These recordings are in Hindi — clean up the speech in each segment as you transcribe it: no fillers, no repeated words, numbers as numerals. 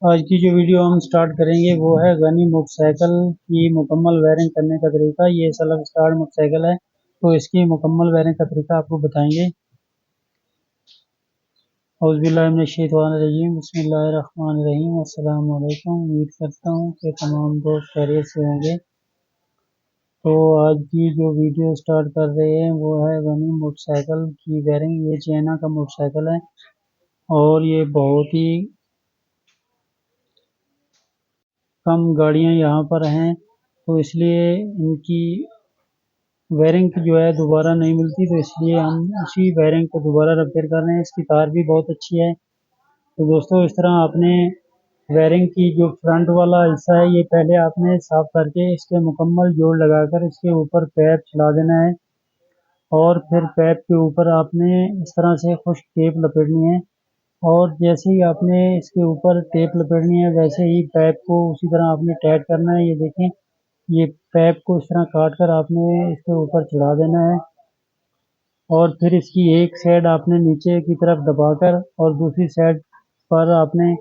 आज की जो वीडियो हम स्टार्ट करेंगे वो है गनी मोटरसाइकिल की मुकम्मल वायरिंग करने का तरीका। ये सलब स्टार्ट मोटरसाइकिल है, तो इसकी मुकम्मल वायरिंग का तरीका आपको बताएंगे। औज़ुबिल्लाहिमिनश्शैतानिर्रजीम, बिस्मिल्लाहिर्रहमानिर्रहीम, अस्सलाम वालेकुम। उम्मीद करता हूँ कि तमाम दोस्त खैरियत से होंगे। तो आज की जो वीडियो स्टार्ट कर रहे हैं वो है गनी मोटरसाइकिल की वायरिंग। ये चाइना का मोटरसाइकिल है और ये बहुत ही कम गाड़ियाँ यहाँ पर हैं, तो इसलिए इनकी वायरिंग जो है दोबारा नहीं मिलती, तो इसलिए हम उसी वायरिंग को दोबारा रिपेयर कर रहे हैं। इसकी तार भी बहुत अच्छी है। तो दोस्तों, इस तरह आपने वायरिंग की जो फ्रंट वाला हिस्सा है ये पहले आपने साफ करके इसके मुकम्मल जोड़ लगाकर इसके ऊपर पैप चला देना है और फिर पैप के ऊपर आपने इस तरह से खुश्क टेप लपेटनी है। और जैसे ही आपने इसके ऊपर टेप लपेटनी है वैसे ही पैप को उसी तरह आपने टाइट करना है। ये देखें, ये पैप को इस तरह काट कर आपने इसके ऊपर चढ़ा देना है और फिर इसकी एक साइड आपने नीचे की तरफ दबाकर और दूसरी साइड पर आपने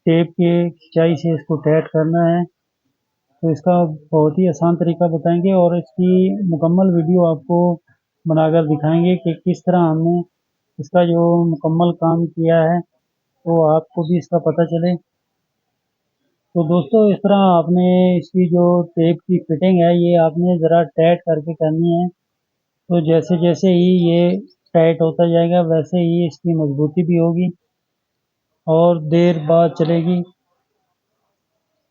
टेप के खिंचाई से इसको टाइट करना है। तो इसका बहुत ही आसान तरीका बताएंगे और इसकी मुकम्मल वीडियो आपको बनाकर दिखाएंगे कि किस तरह हमने इसका जो मुकम्मल काम किया है, तो आपको भी इसका पता चले। तो दोस्तों, इस तरह आपने इसकी जो टेप की फिटिंग है ये आपने ज़रा टाइट करके करनी है। तो जैसे जैसे ही ये टाइट होता जाएगा वैसे ही इसकी मजबूती भी होगी और देर बाद चलेगी।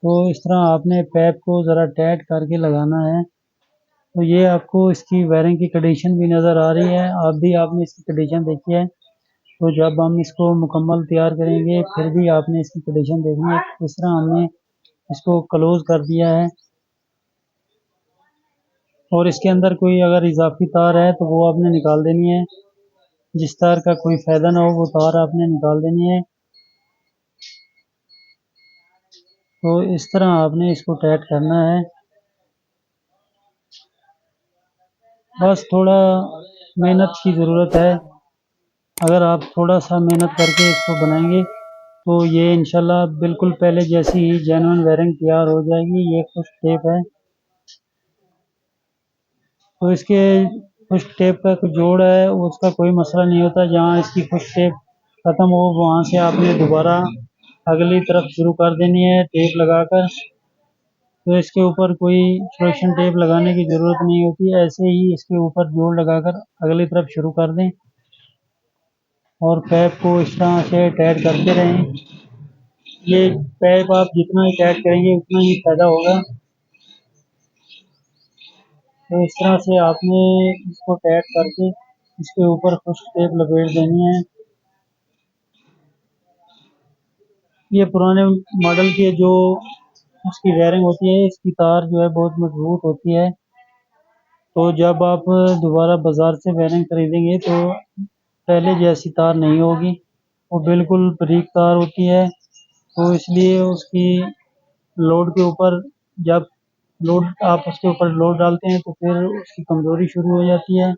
तो इस तरह आपने पैप को ज़रा टाइट करके लगाना है। तो ये आपको इसकी वायरिंग की कंडीशन भी नज़र आ रही है, आप भी आपने इसकी कंडीशन देखी है। तो जब हम इसको मुकम्मल तैयार करेंगे फिर भी आपने इसकी कंडीशन देखनी है। इस तरह हमने इसको क्लोज़ कर दिया है और इसके अंदर कोई अगर इजाफी तार है तो वो आपने निकाल देनी है। जिस तार का कोई फ़ायदा ना हो वो तार आपने निकाल देनी है। तो इस तरह आपने इसको टाइट करना है। बस थोड़ा मेहनत की ज़रूरत है। अगर आप थोड़ा सा मेहनत करके इसको बनाएंगे तो ये इंशाल्लाह बिल्कुल पहले जैसी ही जेन्युइन वायरिंग तैयार हो जाएगी। ये कुछ टेप है, तो इसके कुछ टेप का कुछ जोड़ है उसका कोई मसला नहीं होता। जहाँ इसकी कुछ टेप ख़त्म हो वहाँ से आपने दोबारा अगली तरफ शुरू कर देनी है टेप लगाकर। तो इसके ऊपर कोई फ्रिक्शन टेप लगाने की ज़रूरत नहीं होती, ऐसे ही इसके ऊपर जोड़ लगाकर अगली तरफ शुरू कर दें और पैप को इस तरह से टाइट करते रहें। ये पैप आप जितना ही टाइट करेंगे उतना ही फ़ायदा होगा। तो इस तरह से आपने इसको टाइट करके इसके ऊपर कुछ टेप लपेट देनी है। ये पुराने मॉडल के जो उसकी वायरिंग होती है इसकी तार जो है बहुत मजबूत होती है, तो जब आप दोबारा बाज़ार से वायरिंग खरीदेंगे तो पहले जैसी तार नहीं होगी, वो बिल्कुल बारीक तार होती है। तो इसलिए उसकी लोड के ऊपर जब लोड आप उसके ऊपर लोड डालते हैं तो फिर उसकी कमज़ोरी शुरू हो जाती है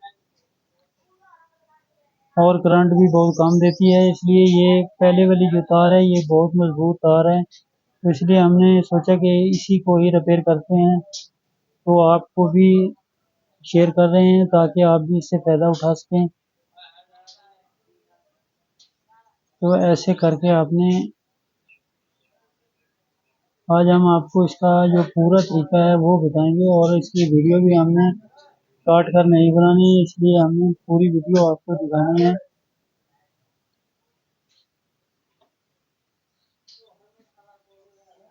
और करंट भी बहुत कम देती है। इसलिए ये पहले वाली जो तार है ये बहुत मजबूत तार है, तो इसलिए हमने सोचा कि इसी को ही रिपेयर करते हैं। तो आपको भी शेयर कर रहे हैं ताकि आप भी इससे फ़ायदा उठा सकें। तो ऐसे करके आपने आज हम आपको इसका जो पूरा तरीका है वो बताएंगे और इसकी वीडियो भी हमने काट कर नहीं बनानी है, इसलिए हमने पूरी वीडियो आपको दिखानी है।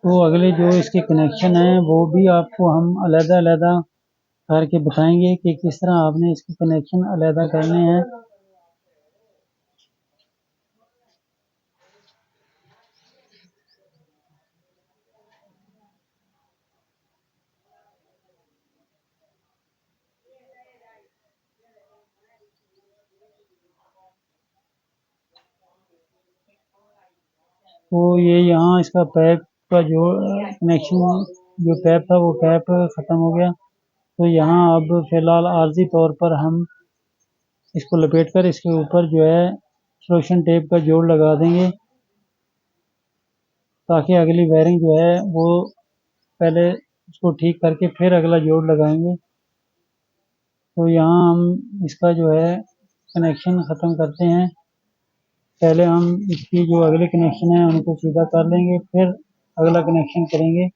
तो अगले जो इसके कनेक्शन हैं वो भी आपको हम अलग-अलग करके बताएंगे कि किस तरह आपने इसके कनेक्शन अलग करने हैं। तो ये यहाँ इसका पैप का जो कनेक्शन जो पैप था वो पैप ख़त्म हो गया। तो यहाँ अब फ़िलहाल आर्जी तौर पर हम इसको लपेट कर इसके ऊपर जो है फ्लोशन टेप का जोड़ लगा देंगे। ताकि अगली वायरिंग जो है वो पहले उसको ठीक करके फिर अगला जोड़ लगाएंगे। तो यहाँ हम इसका जो है कनेक्शन ख़त्म करते हैं। पहले हम इसकी जो अगले कनेक्शन है उनको सीधा कर लेंगे, फिर अगला कनेक्शन करेंगे।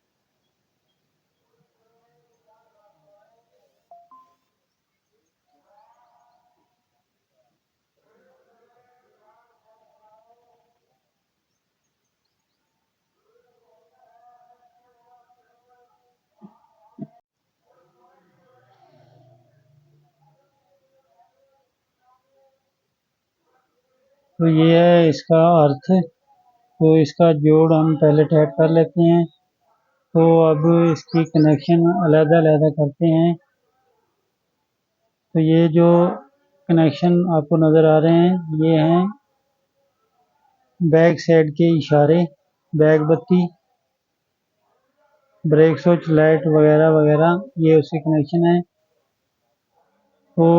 तो ये है इसका अर्थ। तो इसका जोड़ हम पहले टाइट कर लेते हैं। तो अब इसकी कनेक्शन अलग-अलग करते हैं। तो ये जो कनेक्शन आपको नज़र आ रहे हैं ये हैं बैक साइड के इशारे, बैक बत्ती, ब्रेक स्विच, लाइट वगैरह वगैरह, ये उसके कनेक्शन है। तो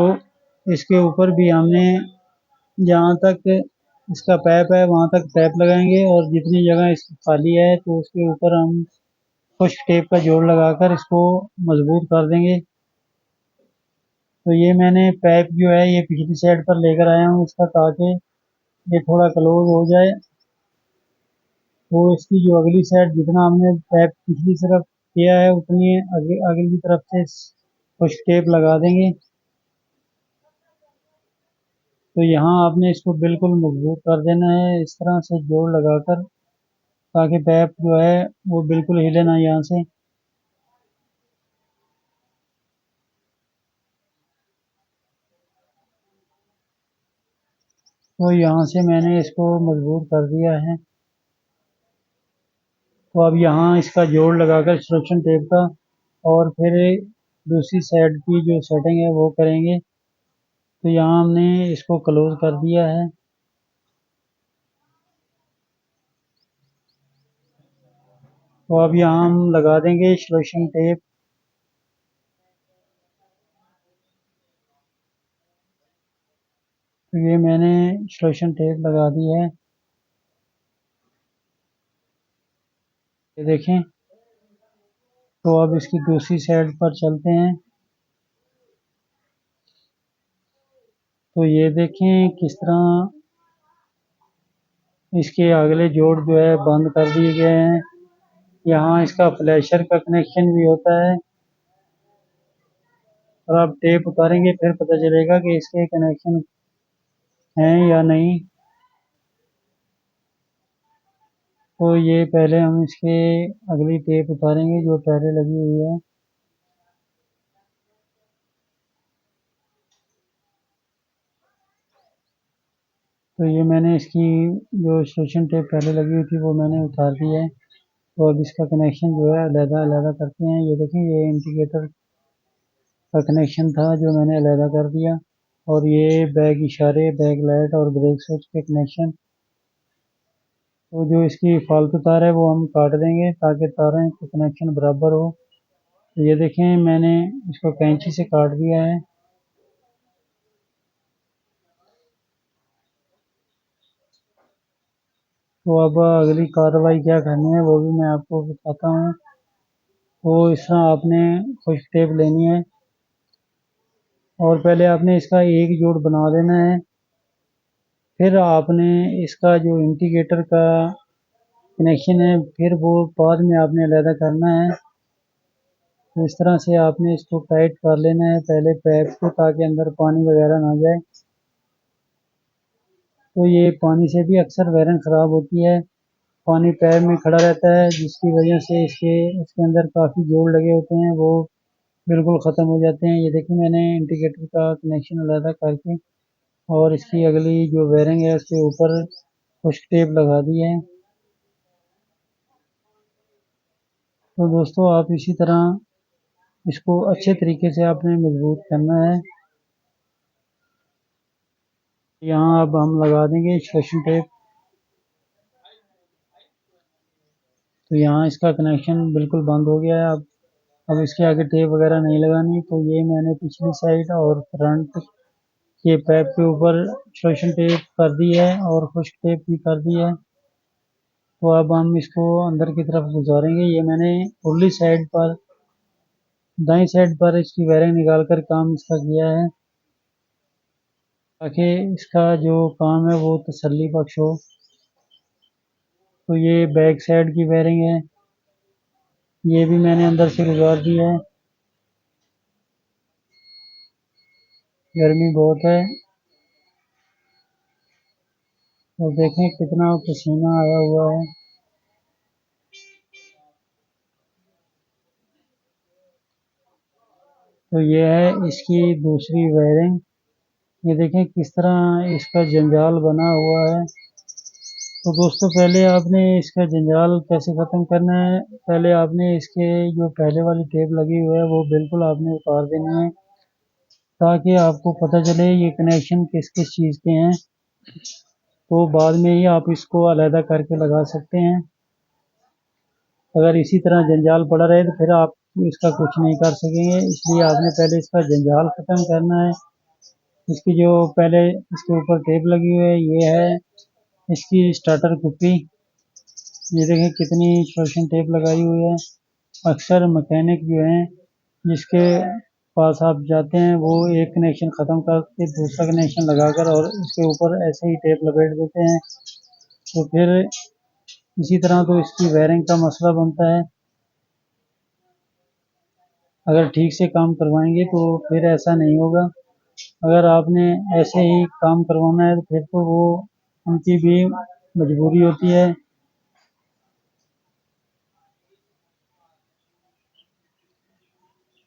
इसके ऊपर भी हमने जहाँ तक इसका पैप है वहाँ तक पैप लगाएंगे, और जितनी जगह इसकी खाली है तो उसके ऊपर हम कुछ टेप का जोड़ लगाकर इसको मजबूत कर देंगे। तो ये मैंने पैप जो है ये पिछली साइड पर लेकर आया हूँ इसका, ताकि ये थोड़ा क्लोज हो जाए। तो इसकी जो अगली साइड जितना हमने पैप पिछली तरफ किया है उतनी अगली तरफ से कुछ टेप लगा देंगे। तो यहाँ आपने इसको बिल्कुल मजबूत कर देना है इस तरह से जोड़ लगाकर, ताकि पैप जो है वो बिल्कुल हिले ना यहाँ से। तो यहाँ से मैंने इसको मजबूत कर दिया है। तो अब यहाँ इसका जोड़ लगाकर इंस्ट्रक्शन टेप का, और फिर दूसरी साइड की जो सेटिंग है वो करेंगे। तो यहाँ हमने इसको क्लोज कर दिया है। तो अब यहाँ हम लगा देंगे इंस्ट्रक्शन टेप। तो ये मैंने इंस्ट्रक्शन टेप लगा दी है, ये देखें। तो अब इसकी दूसरी साइड पर चलते हैं। तो ये देखें किस तरह इसके अगले जोड़ जो है बंद कर दिए गए हैं। यहाँ इसका फ्लैशर का कनेक्शन भी होता है, और आप टेप उतारेंगे फिर पता चलेगा कि इसके कनेक्शन हैं या नहीं। तो ये पहले हम इसके अगली टेप उतारेंगे जो पहले लगी हुई है। तो ये मैंने इसकी जो इंस्ट्रक्शन टेप पहले लगी हुई थी वो मैंने उतार दी है। तो अब इसका कनेक्शन जो है अलग-अलग करते हैं। ये देखें, ये इंडिकेटर का कनेक्शन था जो मैंने अलग कर दिया, और ये बैक इशारे, बैक लाइट और ब्रेक स्विच के कनेक्शन। तो जो इसकी फालतू तार है वो हम काट देंगे ताकि तारें के कनेक्शन बराबर हो। तो ये देखें, मैंने इसको कैंची से काट दिया है। तो अब अगली कार्रवाई क्या करनी है वो भी मैं आपको बताता हूँ। तो इस तरह आपने खुश टेप लेनी है, और पहले आपने इसका एक जोड़ बना लेना है। फिर आपने इसका जो इंडिकेटर का कनेक्शन है फिर वो बाद में आपने अलग करना है। तो इस तरह से आपने इसको टाइट कर लेना है पहले पैप को, ताकि अंदर पानी वगैरह ना जाए। तो ये पानी से भी अक्सर वायरिंग ख़राब होती है। पानी पैप में खड़ा रहता है जिसकी वजह से इसके अंदर काफ़ी जोड़ लगे होते हैं वो बिल्कुल ख़त्म हो जाते हैं। ये देखिए, मैंने इंडिकेटर का कनेक्शन अलग करके और इसकी अगली जो वायरिंग है उसके ऊपर कुछ टेप लगा दी है। तो दोस्तों, आप इसी तरह इसको अच्छे तरीके से आपने मजबूत करना है। यहाँ अब हम लगा देंगे इंस्ट्रक्शन टेप। तो यहाँ इसका कनेक्शन बिल्कुल बंद हो गया है। अब इसके आगे टेप वगैरह नहीं लगानी। तो ये मैंने पिछली साइड और फ्रंट के पैप के ऊपर इंस्ट्रक्शन टेप कर दी है और खुश्क टेप भी कर दी है। तो अब हम इसको अंदर की तरफ गुजारेंगे। ये मैंने उर्ली साइड पर, दाईं साइड पर इसकी वायरिंग निकाल कर काम इसका किया है, ताकि इसका जो काम है वो तसल्ली बख्श हो। तो ये बैक साइड की वायरिंग है, ये भी मैंने अंदर से गुजार दी है। गर्मी बहुत है और देखें कितना पसीना आया हुआ है। तो ये है इसकी दूसरी वायरिंग। ये देखें किस तरह इसका जंजाल बना हुआ है। तो दोस्तों, पहले आपने इसका जंजाल कैसे ख़त्म करना है, पहले आपने इसके जो पहले वाली टेप लगी हुई है वो बिल्कुल आपने उतार देनी है, ताकि आपको पता चले ये कनेक्शन किस किस चीज़ के हैं। तो बाद में ही आप इसको अलहदा करके लगा सकते हैं। अगर इसी तरह जंजाल पड़ा रहे तो फिर आप इसका कुछ नहीं कर सकेंगे, इसलिए आपने पहले इसका जंजाल ख़त्म करना है। इसकी जो पहले इसके ऊपर टेप लगी हुई है, ये है इसकी स्टार्टर कुप्पी। ये देखें कितनी शोषण टेप लगाई हुई है। अक्सर मैकेनिक जो हैं जिसके पास आप जाते हैं वो एक कनेक्शन ख़त्म करके दूसरा कनेक्शन लगाकर और उसके ऊपर ऐसे ही टेप लपेट देते हैं। तो फिर इसी तरह तो इसकी वायरिंग का मसला बनता है। अगर ठीक से काम करवाएंगे तो फिर ऐसा नहीं होगा। अगर आपने ऐसे ही काम करवाना है तो फिर तो वो उनकी भी मजबूरी होती है।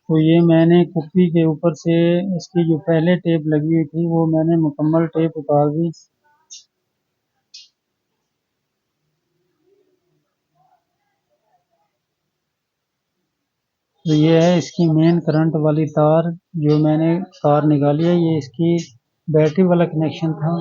तो ये मैंने कुप्पी के ऊपर से इसकी जो पहले टेप लगी हुई थी वो मैंने मुकम्मल टेप उतार दी। तो ये है इसकी मेन करंट वाली तार, जो मैंने तार निकाली है, ये इसकी बैटरी वाला कनेक्शन था।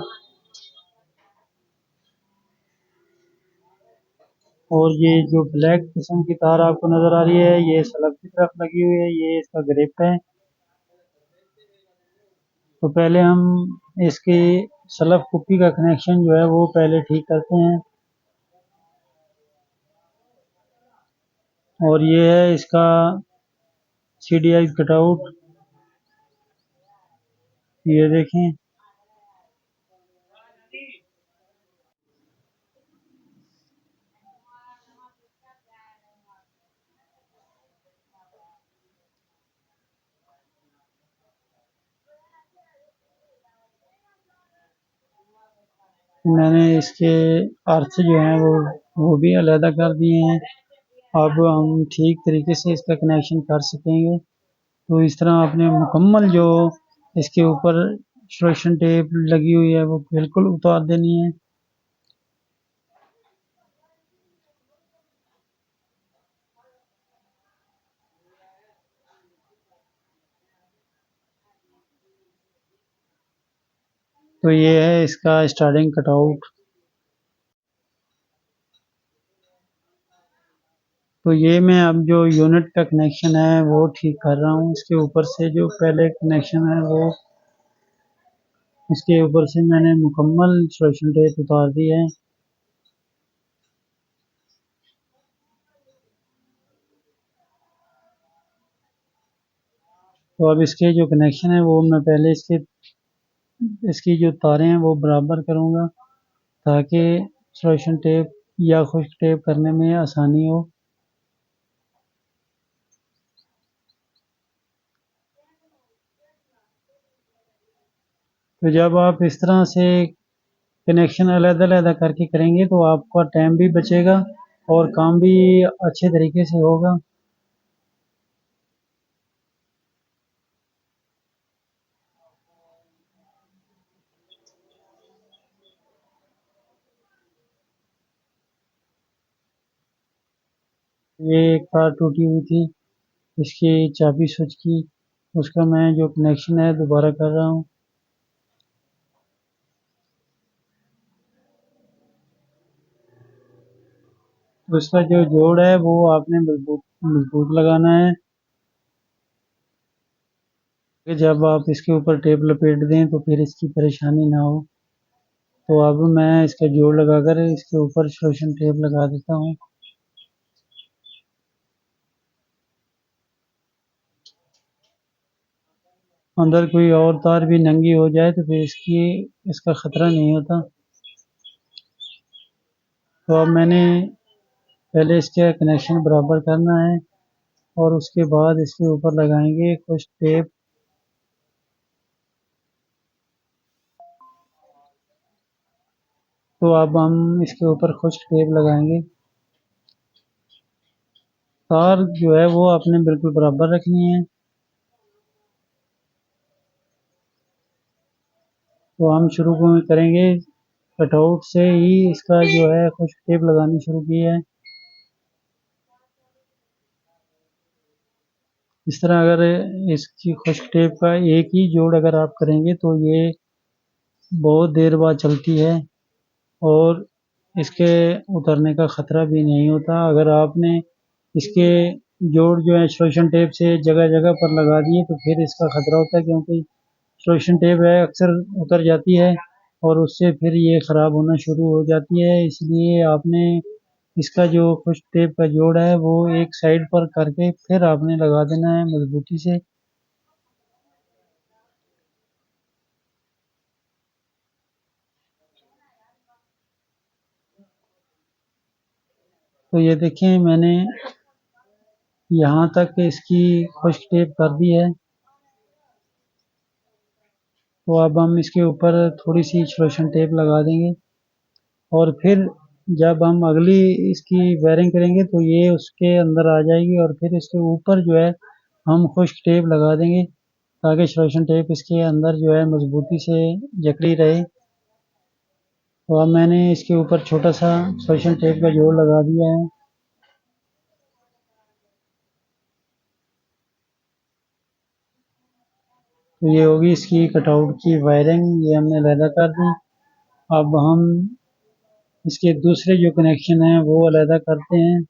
और ये जो ब्लैक किस्म की तार आपको नज़र आ रही है ये स्लग की तरफ लगी हुई है, ये इसका ग्रिप है। तो पहले हम इसकी स्लग कुप्पी का कनेक्शन जो है वो पहले ठीक करते हैं। और ये है इसका CDI कटआउट, ये देखें। मैंने इसके अर्थ जो हैं वो भी अलहदा कर दिए हैं। अब हम ठीक तरीके से इसका कनेक्शन कर सकेंगे। तो इस तरह आपने मुकम्मल जो इसके ऊपर इंस्ट्रक्शन टेप लगी हुई है वो बिल्कुल उतार देनी है। तो ये है इसका स्टार्टिंग कटआउट। तो ये मैं अब जो यूनिट का कनेक्शन है वो ठीक कर रहा हूँ। इसके ऊपर से जो पहले कनेक्शन है वो इसके ऊपर से मैंने मुकम्मल इंस्ट्रक्शन टेप उतार दी है। तो अब इसके जो कनेक्शन है वो मैं पहले इसकी जो तारें हैं वो बराबर करूँगा, ताकि इंस्ट्रक्शन टेप या खुश्क टेप करने में आसानी हो। तो जब आप इस तरह से कनेक्शन अलग-अलग करके करेंगे तो आपका टाइम भी बचेगा और काम भी अच्छे तरीके से होगा। ये एक तार टूटी हुई थी इसकी चाबी स्विच की, उसका मैं जो कनेक्शन है दोबारा कर रहा हूँ। तो इसका जो जोड़ है वो आपने मजबूत मजबूत लगाना है, कि जब आप इसके ऊपर टेप लपेट दें तो फिर इसकी परेशानी ना हो। तो अब मैं इसका जोड़ लगाकर इसके ऊपर सिलोक्सेन टेप लगा देता हूँ। अंदर कोई और तार भी नंगी हो जाए तो फिर इसका ख़तरा नहीं होता। तो अब मैंने पहले इसका कनेक्शन बराबर करना है और उसके बाद इसके ऊपर लगाएंगे कुछ टेप। तो अब हम इसके ऊपर कुछ टेप लगाएंगे। तार जो है वो आपने बिल्कुल बराबर रखनी है। तो हम शुरू करेंगे कटआउट से ही इसका जो है कुछ टेप लगानी शुरू की है। इस तरह अगर इसकी खुश्क टेप का एक ही जोड़ अगर आप करेंगे तो ये बहुत देर बाद चलती है और इसके उतरने का ख़तरा भी नहीं होता। अगर आपने इसके जोड़ जो है सिलोक्सेन टेप से जगह जगह पर लगा दिए तो फिर इसका ख़तरा होता है, क्योंकि सिलोक्सेन टेप है अक्सर उतर जाती है और उससे फिर ये ख़राब होना शुरू हो जाती है। इसलिए आपने इसका जो खुश्क टेप का जोड़ है वो एक साइड पर करके फिर आपने लगा देना है मजबूती से। तो ये देखें मैंने यहाँ तक इसकी खुश्क टेप कर दी है। तो अब हम इसके ऊपर थोड़ी सी सिलोक्सेन टेप लगा देंगे और फिर जब हम अगली इसकी वायरिंग करेंगे तो ये उसके अंदर आ जाएगी और फिर इसके ऊपर जो है हम खुश्क टेप लगा देंगे ताकि सिलोक्सेन टेप इसके अंदर जो है मजबूती से जकड़ी रहे। तो अब मैंने इसके ऊपर छोटा सा सिलोक्सेन टेप का जोड़ लगा दिया है। तो ये होगी इसकी कटआउट की वायरिंग, ये हमने अलहदा कर दी। अब हम इसके दूसरे जो कनेक्शन हैं वो अलहदा करते हैं।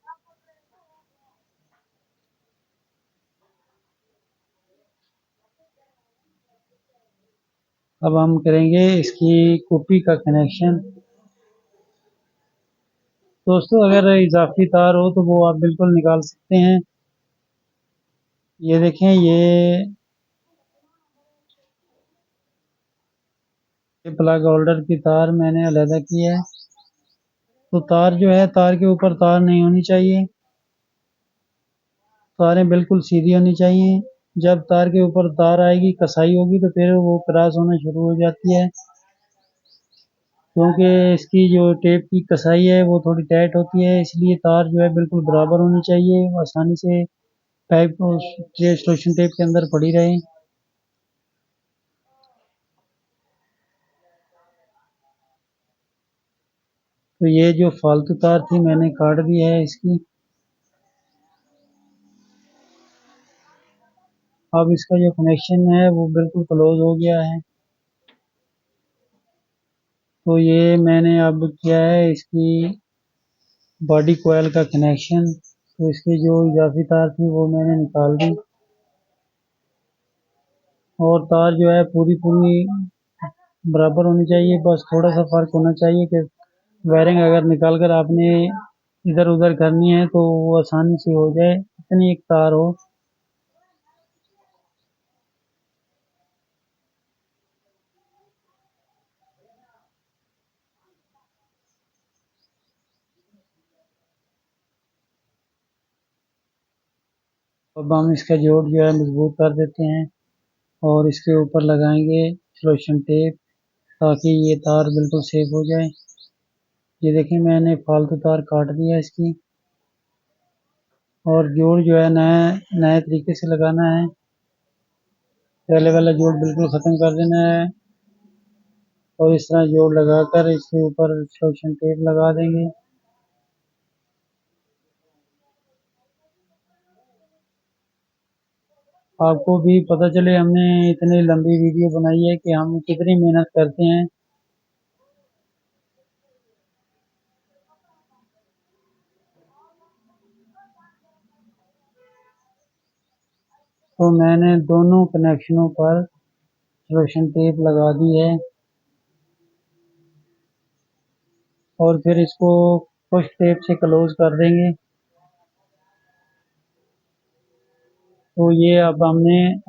अब हम करेंगे इसकी कॉपी का कनेक्शन। दोस्तों अगर इजाफी तार हो तो वो आप बिल्कुल निकाल सकते हैं। ये देखें ये प्लग होल्डर की तार मैंने अलहदा की है। तो तार जो है तार के ऊपर तार नहीं होनी चाहिए, तारें बिल्कुल सीधी होनी चाहिए। जब तार के ऊपर तार आएगी कसाई होगी तो फिर वो क्रॉस होना शुरू हो जाती है, क्योंकि इसकी जो टेप की कसाई है वो थोड़ी टाइट होती है। इसलिए तार जो है बिल्कुल बराबर होनी चाहिए, आसानी से पाइप सिलोक्सेन टेप के अंदर पड़ी रहे। तो ये जो फालतू तार थी मैंने काट दी है इसकी। अब इसका जो कनेक्शन है वो बिल्कुल क्लोज हो गया है। तो ये मैंने अब किया है इसकी बॉडी कोयल का कनेक्शन। तो इसकी जो इजाफी तार थी वो मैंने निकाल दी और तार जो है पूरी पूरी बराबर होनी चाहिए। बस थोड़ा सा फर्क होना चाहिए कि वायरिंग अगर निकाल कर आपने इधर उधर करनी है तो वो आसानी से हो जाए, इतनी एक तार हो। अब हम इसका जोड़ जो है मजबूत कर देते हैं और इसके ऊपर लगाएंगे सिलोक्सेन टेप ताकि ये तार बिल्कुल सेफ हो जाए। ये देखें मैंने फालतू तार काट दिया इसकी और जोड़ जो है नया नए तरीके से लगाना है। पहले वाला जोड़ बिल्कुल ख़त्म कर देना है और इस तरह जोड़ लगाकर इसके ऊपर सिलोक्सेन टेप लगा देंगे। आपको भी पता चले हमने इतनी लंबी वीडियो बनाई है कि हम कितनी मेहनत करते हैं। तो मैंने दोनों कनेक्शनों पर सिलोक्सेन टेप लगा दी है। और फिर इसको पुश टेप से क्लोज कर देंगे। तो ये अब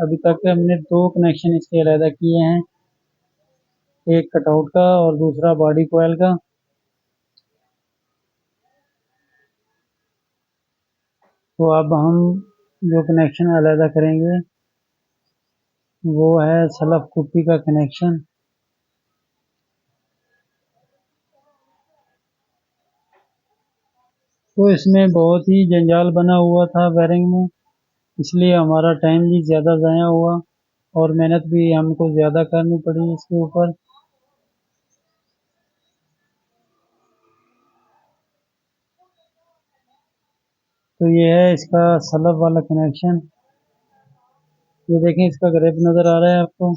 अभी तक हमने दो कनेक्शन इसके अलहदा किए हैं, एक कटआउट का और दूसरा बॉडी कोयल का। तो अब हम जो कनेक्शन अलहदा करेंगे वो है सलफ कुप्पी का कनेक्शन। तो इसमें बहुत ही जंजाल बना हुआ था वायरिंग में, इसलिए हमारा टाइम भी ज़्यादा ज़ाया हुआ और मेहनत भी हमको ज़्यादा करनी पड़ी इसके ऊपर। तो ये है इसका सलब वाला कनेक्शन। ये देखें, इसका ग्रिप नज़र आ रहा है आपको।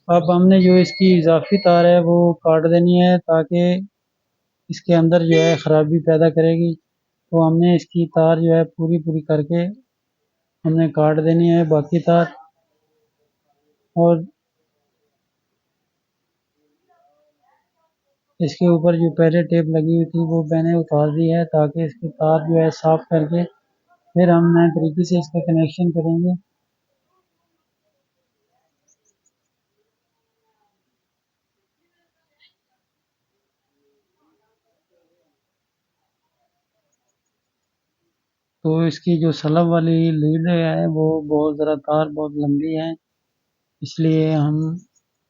अब हमने जो इसकी इजाफी तार है वो काट देनी है, ताकि इसके अंदर जो है ख़राबी पैदा करेगी। तो हमने इसकी तार जो है पूरी पूरी करके हमने काट देनी है बाकी तार। और इसके ऊपर जो पहले टेप लगी हुई थी वो मैंने उतार दी है, ताकि इसकी तार जो है साफ करके फिर हम नए तरीके से इसका कनेक्शन करेंगे। तो इसकी जो सलब वाली लीड है वो बहुत ज़रा तार बहुत लंबी है, इसलिए हम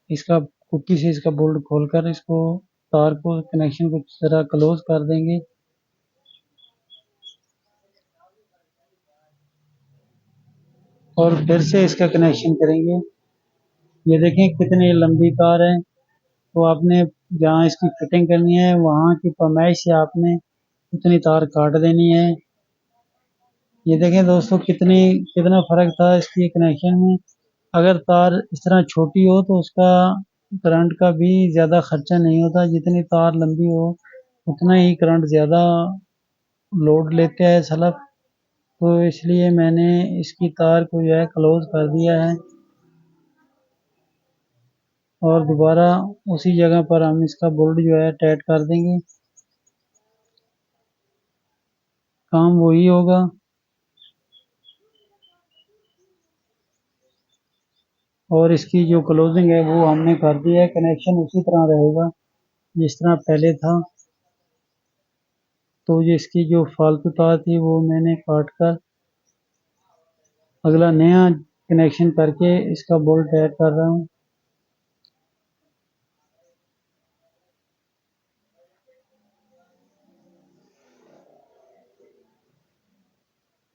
इसका कुकी से इसका बोल्ट खोलकर इसको तार को कनेक्शन को ज़रा क्लोज कर देंगे। और फिर से इसका कनेक्शन करेंगे। ये देखें कितनी लंबी तार है। तो आपने जहाँ इसकी फिटिंग करनी है वहाँ की पैमाइश से आपने उतनी तार काट देनी है। ये देखें दोस्तों, कितना फ़र्क था इसकी कनेक्शन में। अगर तार इस तरह छोटी हो तो उसका करंट का भी ज़्यादा खर्चा नहीं होता, जितनी तार लंबी हो उतना ही करंट ज़्यादा लोड लेते हैं सलफ। तो इसलिए मैंने इसकी तार को जो है क्लोज कर दिया है और दोबारा उसी जगह पर हम इसका बोल्ट जो है टाइट कर देंगे। काम वही होगा। और इसकी जो क्लोजिंग है वो हमने कर दी है, कनेक्शन उसी तरह रहेगा जिस तरह पहले था। तो ये इसकी जो फालतू तार थी वो मैंने काट कर अगला नया कनेक्शन करके इसका बोल्ट ऐड कर रहा हूँ।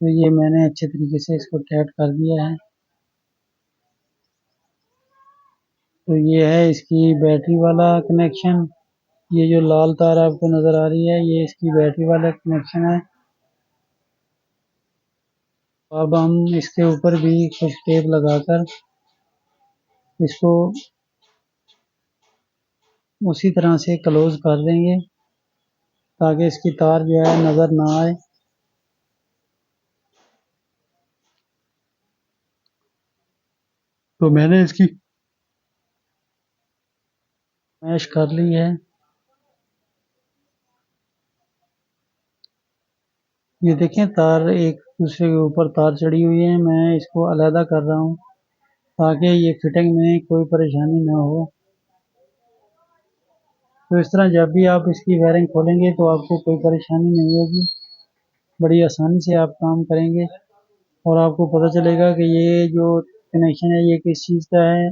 तो ये मैंने अच्छे तरीके से इसको टाइट कर दिया है। तो ये है इसकी बैटरी वाला कनेक्शन। ये जो लाल तार आपको नज़र आ रही है ये इसकी बैटरी वाला कनेक्शन है। अब हम इसके ऊपर भी कुछ टेप लगाकर इसको उसी तरह से क्लोज कर देंगे, ताकि इसकी तार जो है नज़र ना आए। तो मैंने इसकी मैश कर ली है। ये देखें, तार एक दूसरे के ऊपर तार चढ़ी हुई है। मैं इसको अलहदा कर रहा हूँ ताकि ये फिटिंग में कोई परेशानी ना हो। तो इस तरह जब भी आप इसकी वायरिंग खोलेंगे तो आपको कोई परेशानी नहीं होगी, बड़ी आसानी से आप काम करेंगे और आपको पता चलेगा कि ये जो कनेक्शन है ये किस चीज़ का है।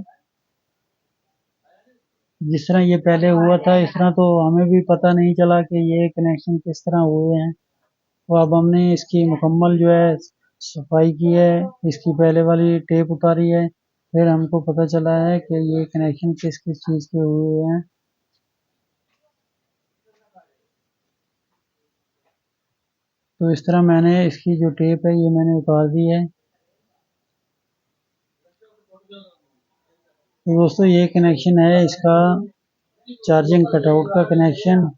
जिस तरह ये पहले हुआ था इस तरह तो हमें भी पता नहीं चला कि ये कनेक्शन किस तरह हुए हैं। तो अब हमने इसकी मुकम्मल जो है सफाई की है, इसकी पहले वाली टेप उतारी है, फिर हमको पता चला है कि ये कनेक्शन किस किस चीज़ के हुए हैं। तो इस तरह मैंने इसकी जो टेप है ये मैंने उतार दी है। तो दोस्तों, ये कनेक्शन है इसका चार्जिंग कटआउट का कनेक्शन।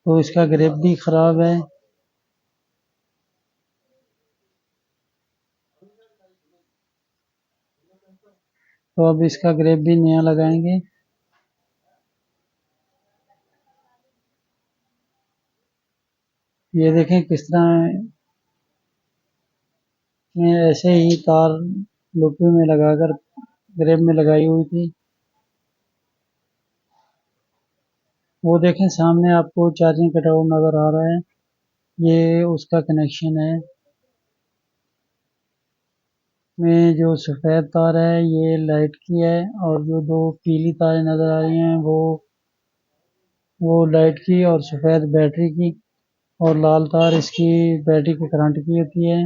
तो इसका ग्रिप भी ख़राब है। तो अब इसका ग्रिप भी नया लगाएंगे। ये देखें किस तरह मैं ऐसे ही तार लुपी में लगाकर ग्रेब में लगाई हुई थी। वो देखें सामने आपको चार्जिंग कटआउट नज़र आ रहा है, ये उसका कनेक्शन है। में जो सफ़ेद तार है ये लाइट की है, और जो दो पीली तारें नज़र आ रही हैं वो लाइट की और सफ़ेद बैटरी की, और लाल तार इसकी बैटरी के करंट की होती है,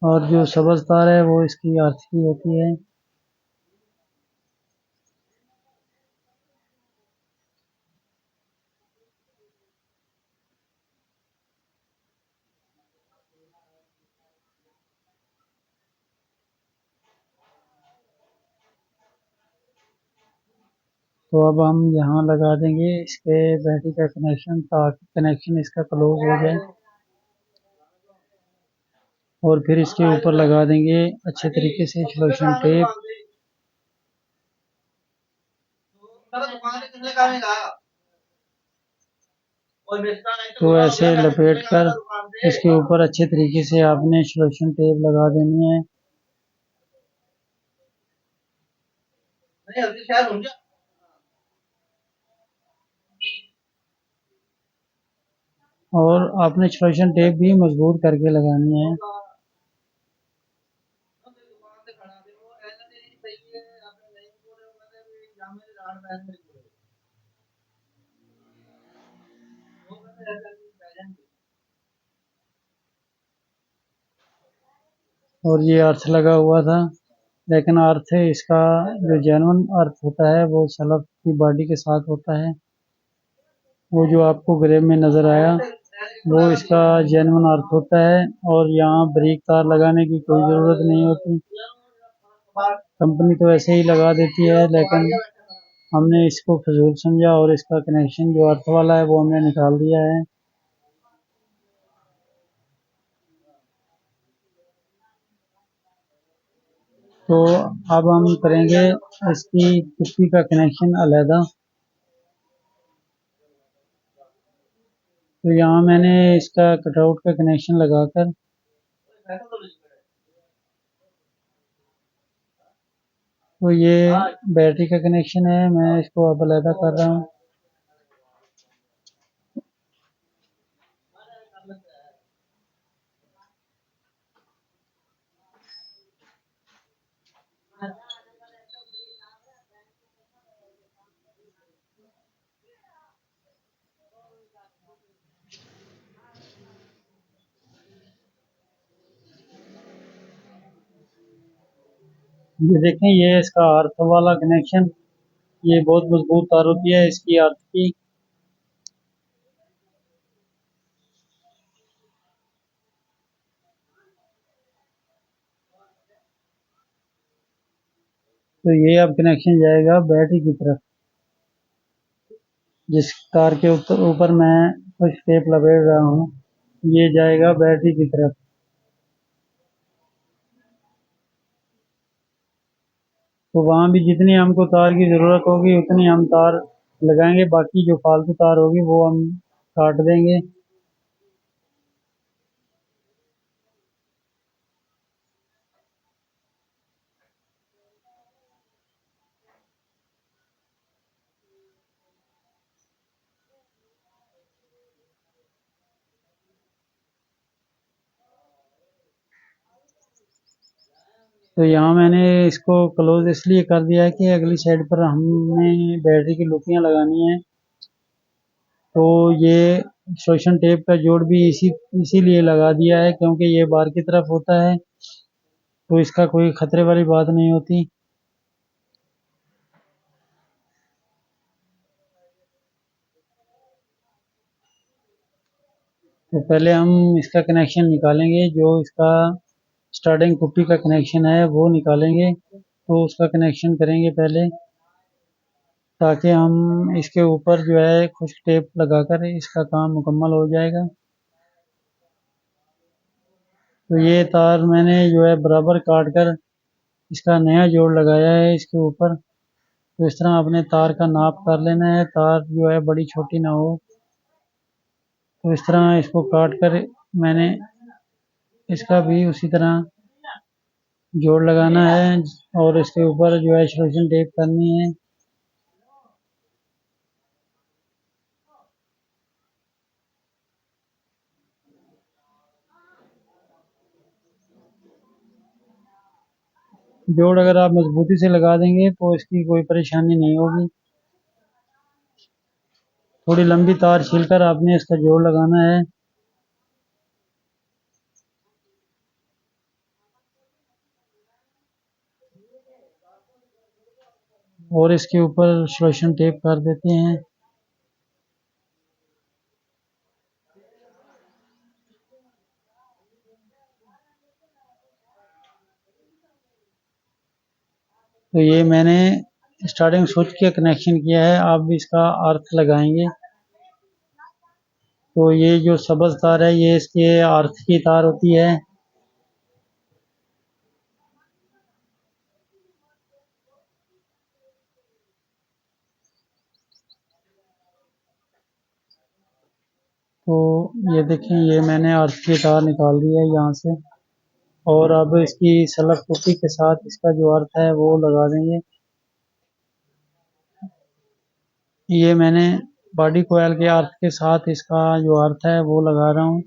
और जो सब्ज़ तार है वो इसकी अर्थ की होती है। तो अब हम यहाँ लगा देंगे इसके बैटरी का कनेक्शन, ताकि कनेक्शन इसका क्लोज हो जाए, और फिर इसके ऊपर लगा देंगे अच्छे तरीके से सिलेक्शन टेप। तो ऐसे लपेट कर इसके ऊपर अच्छे तरीके से आपने सिलेक्शन टेप लगा देनी है। और आपने सिलेक्शन टेप भी मजबूत करके लगानी है। और ये अर्थ लगा हुआ था, लेकिन अर्थ इसका जो जेन्युइन अर्थ होता है वो सलफ की बॉडी के साथ होता है। वो जो आपको ग्रेब में नज़र आया वो इसका जेन्युइन अर्थ होता है, और यहाँ ब्रेक तार लगाने की कोई ज़रूरत नहीं होती। कंपनी तो ऐसे ही लगा देती है, लेकिन हमने इसको फजूल समझा और इसका कनेक्शन जो अर्थ वाला है वो हमने निकाल दिया है। तो अब हम करेंगे इसकी कुप्पी का कनेक्शन अलहदा। तो यहाँ मैंने इसका कटआउट का कनेक्शन लगाकर तो ये बैटरी का कनेक्शन है, मैं इसको अब अलहदा कर रहा हूँ। ये देखें, ये इसका अर्थ वाला कनेक्शन, ये बहुत मजबूत तार होती है इसकी अर्थ की। तो ये अब कनेक्शन जाएगा बैटरी की तरफ, जिस तार के ऊपर मैं कुछ टेप लपेट रहा हूँ, ये जाएगा बैटरी की तरफ। तो वहाँ भी जितनी हमको तार की ज़रूरत होगी उतनी हम तार लगाएंगे, बाकी जो फालतू तार होगी वो हम काट देंगे। तो यहाँ मैंने इसको क्लोज इसलिए कर दिया है कि अगली साइड पर हमने बैटरी की लुपियाँ लगानी है। तो ये शोषण टेप का जोड़ भी इसीलिए लगा दिया है क्योंकि ये बाहर की तरफ होता है, तो इसका कोई खतरे वाली बात नहीं होती। तो पहले हम इसका कनेक्शन निकालेंगे, जो इसका स्टार्टिंग कुप्पी का कनेक्शन है वो निकालेंगे। तो उसका कनेक्शन करेंगे पहले, ताकि हम इसके ऊपर जो है खुश्क टेप लगाकर इसका काम मुकम्मल हो जाएगा। तो ये तार मैंने जो है बराबर काट कर इसका नया जोड़ लगाया है इसके ऊपर। तो इस तरह अपने तार का नाप कर लेना है, तार जो है बड़ी छोटी ना हो। तो इस तरह इसको काट कर मैंने इसका भी उसी तरह जोड़ लगाना है और इसके ऊपर जो है एक्सट्रूजन टेप करनी है। जोड़ अगर आप मजबूती से लगा देंगे तो इसकी कोई परेशानी नहीं होगी। थोड़ी लंबी तार छीलकर आपने इसका जोड़ लगाना है। और इसके ऊपर एक्सट्रूजन टेप कर देते हैं। तो ये मैंने स्टार्टिंग स्विच का कनेक्शन किया है, आप भी इसका अर्थ लगाएंगे। तो ये जो सब्ज तार है ये इसके अर्थ की तार होती है। तो ये देखें, ये मैंने अर्थ की तार निकाल दी है यहाँ से। और अब इसकी सलक पुट्टी के साथ इसका जो अर्थ है वो लगा देंगे। ये मैंने बॉडी कोयल के अर्थ के साथ इसका जो अर्थ है वो लगा रहा हूँ।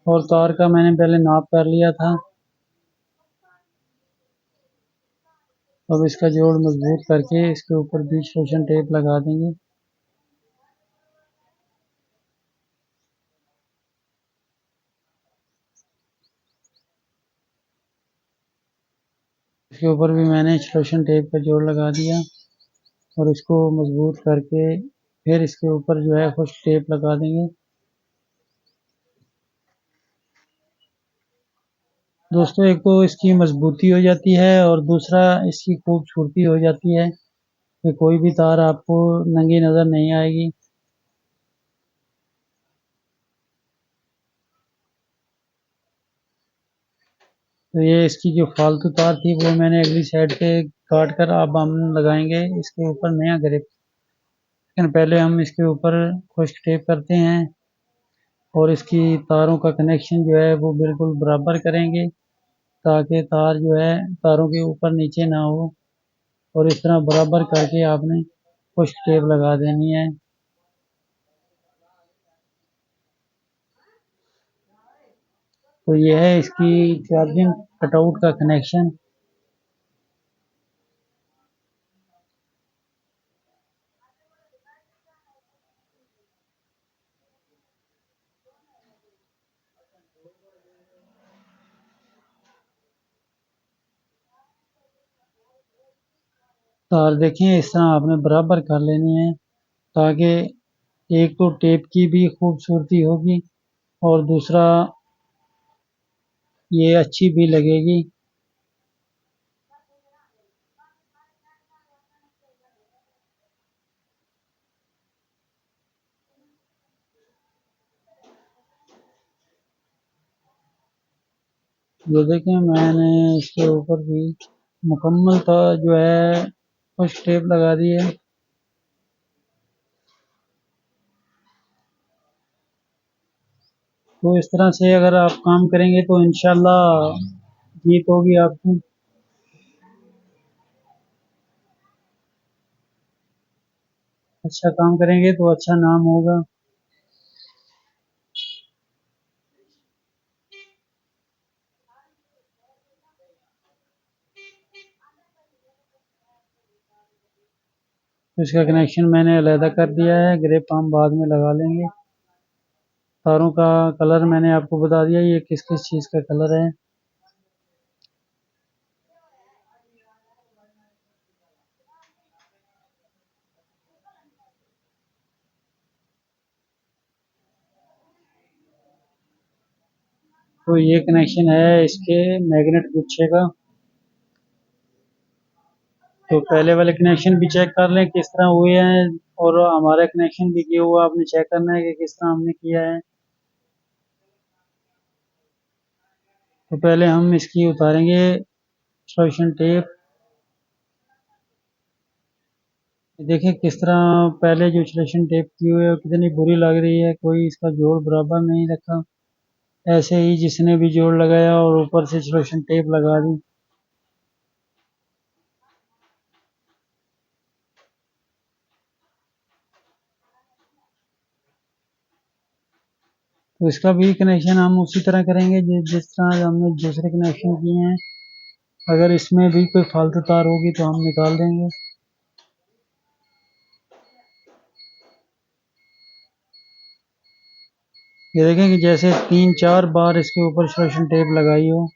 और तार का मैंने पहले नाप कर लिया था। अब इसका जोड़ मजबूत करके इसके ऊपर भी एक्सट्रूजन टेप लगा देंगे। इसके ऊपर भी मैंने एक्सट्रूजन टेप का जोड़ लगा दिया और इसको मजबूत करके फिर इसके ऊपर जो है खुश्क टेप लगा देंगे। दोस्तों, एक तो इसकी मजबूती हो जाती है और दूसरा इसकी खूबसूरती हो जाती है कि कोई भी तार आपको नंगी नज़र नहीं आएगी। तो ये इसकी जो फालतू तार थी वो मैंने अगली साइड पे काट कर अब हम लगाएंगे इसके ऊपर नया ग्रिप। लेकिन पहले हम इसके ऊपर खुश्क टेप करते हैं और इसकी तारों का कनेक्शन जो है वो बिल्कुल बराबर करेंगे ताकि तार जो है तारों के ऊपर नीचे ना हो। और इस तरह बराबर करके आपने खुश्क टेप लगा देनी है। तो ये है इसकी चार्जिंग कटआउट का कनेक्शन। तार देखें, इस तरह आपने बराबर कर लेनी है ताकि एक तो टेप की भी खूबसूरती होगी और दूसरा ये अच्छी भी लगेगी। ये देखें, मैंने इसके ऊपर भी मुकम्मल जो है कुछ टेप लगा दी है। तो इस तरह से अगर आप काम करेंगे तो इंशाल्लाह जीत होगी आपकी। अच्छा काम करेंगे तो अच्छा नाम होगा। तो इसका कनेक्शन मैंने अलहदा कर दिया है, ग्रिप हम बाद में लगा लेंगे। तारों का कलर मैंने आपको बता दिया ये किस किस चीज़ का कलर है। तो ये कनेक्शन है इसके मैग्नेट गुच्छे का। तो पहले वाले कनेक्शन भी चेक कर लें किस तरह हुए हैं और हमारा कनेक्शन भी किया हुआ आपने चेक करना है कि किस तरह हमने किया है। तो पहले हम इसकी उतारेंगे एक्सट्रूजन टेप। देखिए किस तरह पहले जो सिलेक्शन टेप की हुई है कितनी बुरी लग रही है, कोई इसका जोड़ बराबर नहीं रखा। ऐसे ही जिसने भी जोड़ लगाया और ऊपर से सिलेक्शन टेप लगा दी। तो इसका भी कनेक्शन हम उसी तरह करेंगे जिस तरह हमने दूसरे कनेक्शन किए हैं। अगर इसमें भी कोई फालतू तार होगी तो हम निकाल देंगे। ये देखें कि जैसे 3-4 बार इसके ऊपर सिलेक्शन टेप लगाई हो।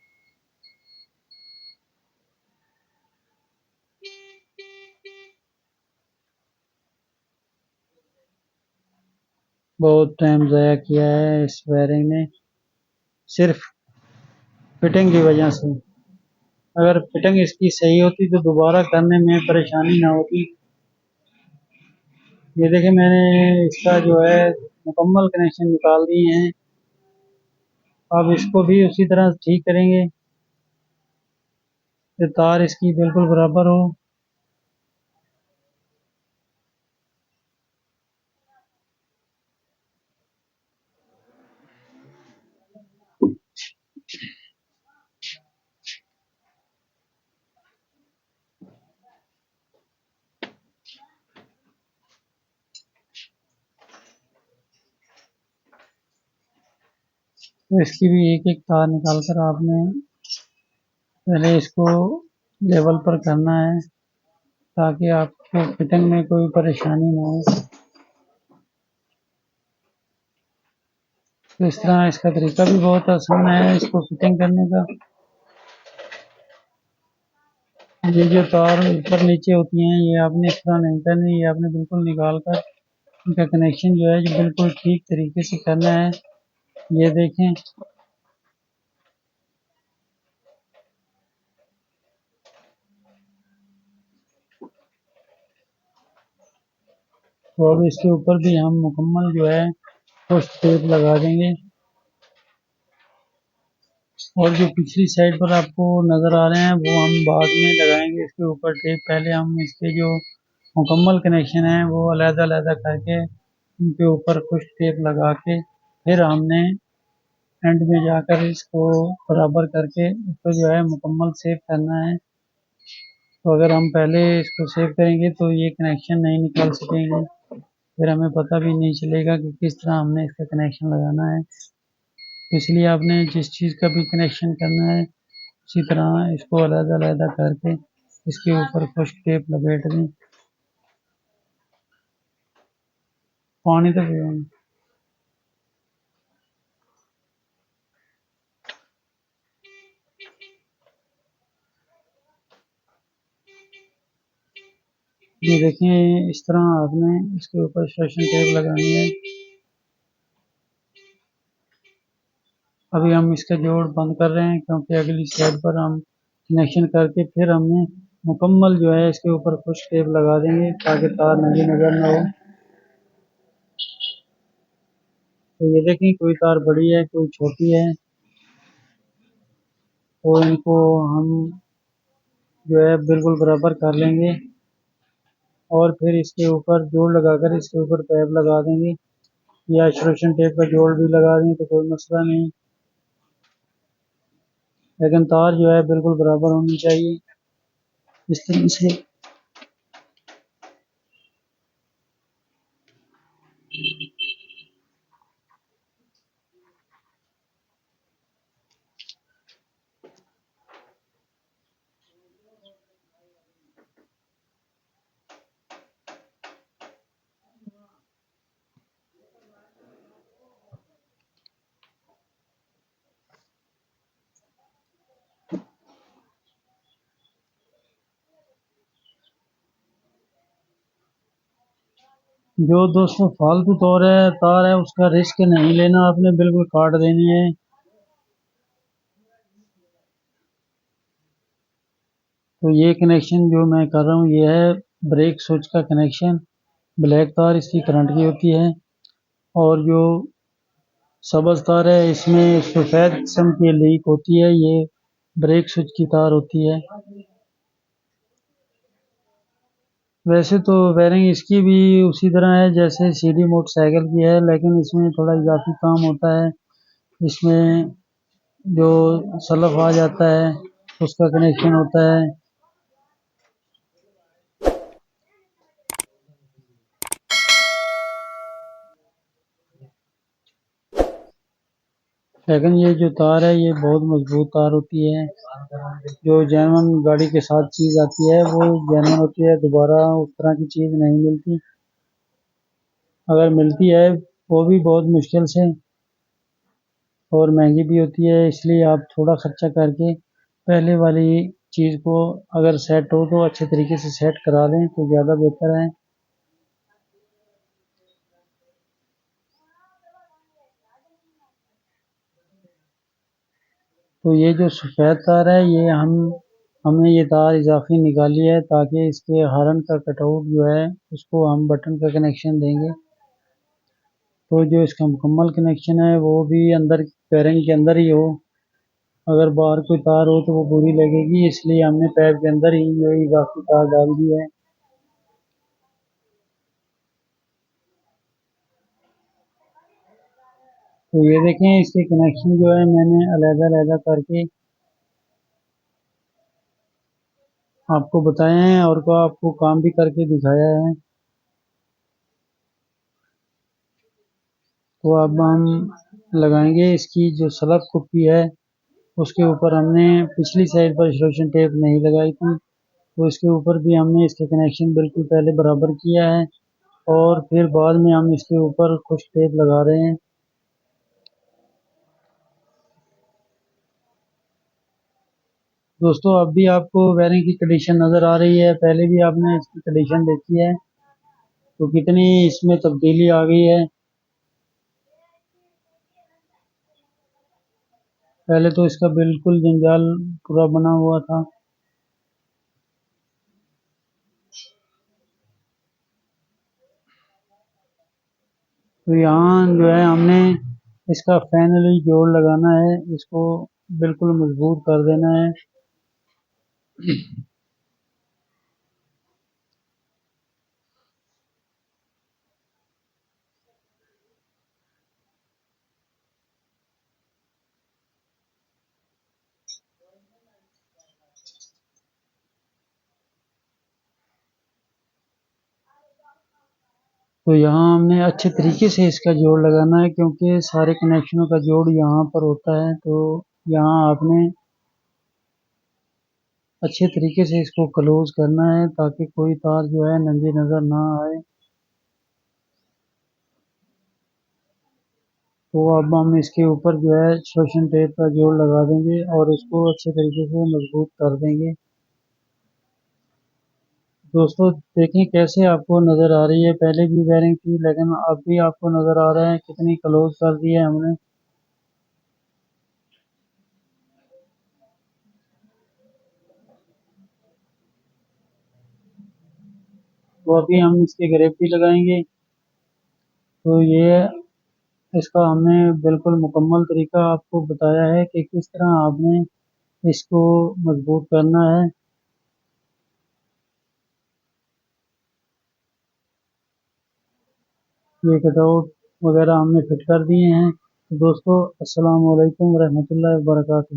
बहुत टाइम ज़ाया किया है इस वायरिंग ने, सिर्फ फिटिंग की वजह से। अगर फिटिंग इसकी सही होती तो दोबारा करने में परेशानी ना होती। ये देखिए मैंने इसका जो है मुकम्मल कनेक्शन निकाल दिए हैं। अब इसको भी उसी तरह ठीक करेंगे कि तार इसकी बिल्कुल बराबर हो। तो इसकी भी एक एक तार निकाल कर आपने पहले इसको लेवल पर करना है ताकि आपको फिटिंग में कोई परेशानी ना हो। तो इस तरह इसका तरीका भी बहुत आसान है इसको फिटिंग करने का। ये जो तार ऊपर नीचे होती हैं ये आपने इस तरह नहीं करनी, ये आपने बिल्कुल निकाल कर इनका कनेक्शन जो है जो बिल्कुल ठीक तरीके से करना है। ये देखें तो अब इसके ऊपर भी हम मुकम्मल जो है फर्स्ट टेप लगा देंगे। और जो पिछली साइड पर आपको नज़र आ रहे हैं वो हम बाद में लगाएंगे इसके ऊपर टेप। पहले हम इसके जो मुकम्मल कनेक्शन है वो अलग-अलग करके उनके ऊपर कुछ टेप लगा के फिर हमने एंड में जाकर इसको बराबर करके इसको जो है मुकम्मल सेव करना है। तो अगर हम पहले इसको सेव करेंगे तो ये कनेक्शन नहीं निकाल सकेंगे, फिर हमें पता भी नहीं चलेगा कि किस तरह हमने इसका कनेक्शन लगाना है। तो इसलिए आपने जिस चीज़ का भी कनेक्शन करना है उसी तरह इसको अलग-अलग करके इसके ऊपर कुछ टेप लपेट दें। पानी तो पियो। ये देखिए इस तरह आपने इसके ऊपर सेक्शन टेप लगानी है। अभी हम इसका जोड़ बंद कर रहे हैं क्योंकि अगली साइड पर हम कनेक्शन करके फिर हमने मुकम्मल जो है इसके ऊपर कुछ टेप लगा देंगे ताकि तार नज़र नज़र ना हो। तो ये देखें कोई तार बड़ी है कोई छोटी है, तो इनको हम जो है बिल्कुल बराबर कर लेंगे और फिर इसके ऊपर जोड़ लगाकर इसके ऊपर पैप लगा देंगे या एक्सट्रूशन टेप का जोड़ भी लगा दें तो कोई मसला नहीं। लेकिन तार जो है बिल्कुल बराबर होनी चाहिए इस तरह से। जो दोस्तों फालतू तार है उसका रिस्क नहीं लेना, आपने बिल्कुल काट देनी है। तो ये कनेक्शन जो मैं कर रहा हूँ ये है ब्रेक स्विच का कनेक्शन। ब्लैक तार इसकी करंट की होती है और जो सब्ज तार है इसमें सफ़ेद किस्म की लीक होती है, ये ब्रेक स्विच की तार होती है। वैसे तो वायरिंग इसकी भी उसी तरह है जैसे सीडी मोटरसाइकिल की है, लेकिन इसमें थोड़ा इजाफी काम होता है। इसमें जो सलफ आ जाता है उसका कनेक्शन होता है। लेकिन ये जो तार है ये बहुत मजबूत तार होती है। जो जेन्युइन गाड़ी के साथ चीज़ आती है वो जेन्युइन होती है, दोबारा उस तरह की चीज़ नहीं मिलती। अगर मिलती है वो भी बहुत मुश्किल से और महंगी भी होती है, इसलिए आप थोड़ा खर्चा करके पहले वाली चीज़ को अगर सेट हो तो अच्छे तरीके से सेट करा लें तो ज़्यादा बेहतर है। तो ये जो सफ़ेद तार है ये हमने ये तार इजाफी निकाली है ताकि इसके हॉर्न का कटआउट जो है उसको हम बटन का कनेक्शन देंगे। तो जो इसका मुकम्मल कनेक्शन है वो भी अंदर वायरिंग के अंदर ही हो। अगर बाहर कोई तार हो तो वो बुरी लगेगी, इसलिए हमने पैप के अंदर ही ये इजाफी तार डाल दी है। तो ये देखें इसके कनेक्शन जो है मैंने अलग-अलग करके आपको बताए हैं और को आपको काम भी करके दिखाया है। तो अब हम लगाएंगे इसकी जो स्लग कुप्पी है उसके ऊपर हमने पिछली साइड पर इंसुलेशन टेप नहीं लगाई थी, तो इसके ऊपर भी हमने इसके कनेक्शन बिल्कुल पहले बराबर किया है और फिर बाद में हम इसके ऊपर कुछ टेप लगा रहे हैं। दोस्तों अब भी आपको वायरिंग की कंडीशन नज़र आ रही है, पहले भी आपने इसकी कंडीशन देखी है तो कितनी इसमें तब्दीली आ गई है। पहले तो इसका बिल्कुल जंजाल पूरा बना हुआ था। तो यहाँ जो है हमने इसका फाइनली जोड़ लगाना है, इसको बिल्कुल मजबूत कर देना है। तो यहाँ हमने अच्छे तरीके से इसका जोड़ लगाना है क्योंकि सारे कनेक्शनों का जोड़ यहाँ पर होता है। तो यहाँ आपने अच्छे तरीके से इसको क्लोज करना है ताकि कोई तार जो है नंगी नज़र ना आए। तो अब हम इसके ऊपर जो है शोषण टेप का जोड़ लगा देंगे और इसको अच्छे तरीके से मजबूत कर देंगे। दोस्तों देखें कैसे आपको नज़र आ रही है, पहले भी वायरिंग थी लेकिन अब भी आपको नज़र आ रहा है कितनी क्लोज कर दी है हमने। तो अभी हम इसके ग्रेफिटी लगाएंगे। तो ये इसका हमने बिल्कुल मुकम्मल तरीका आपको बताया है कि किस तरह आपने इसको मजबूत करना है। ये कटआउट वगैरह हमने फिट कर दिए हैं। तो दोस्तों अस्सलाम वालेकुम रहमतुल्लाहि व बरकातहू।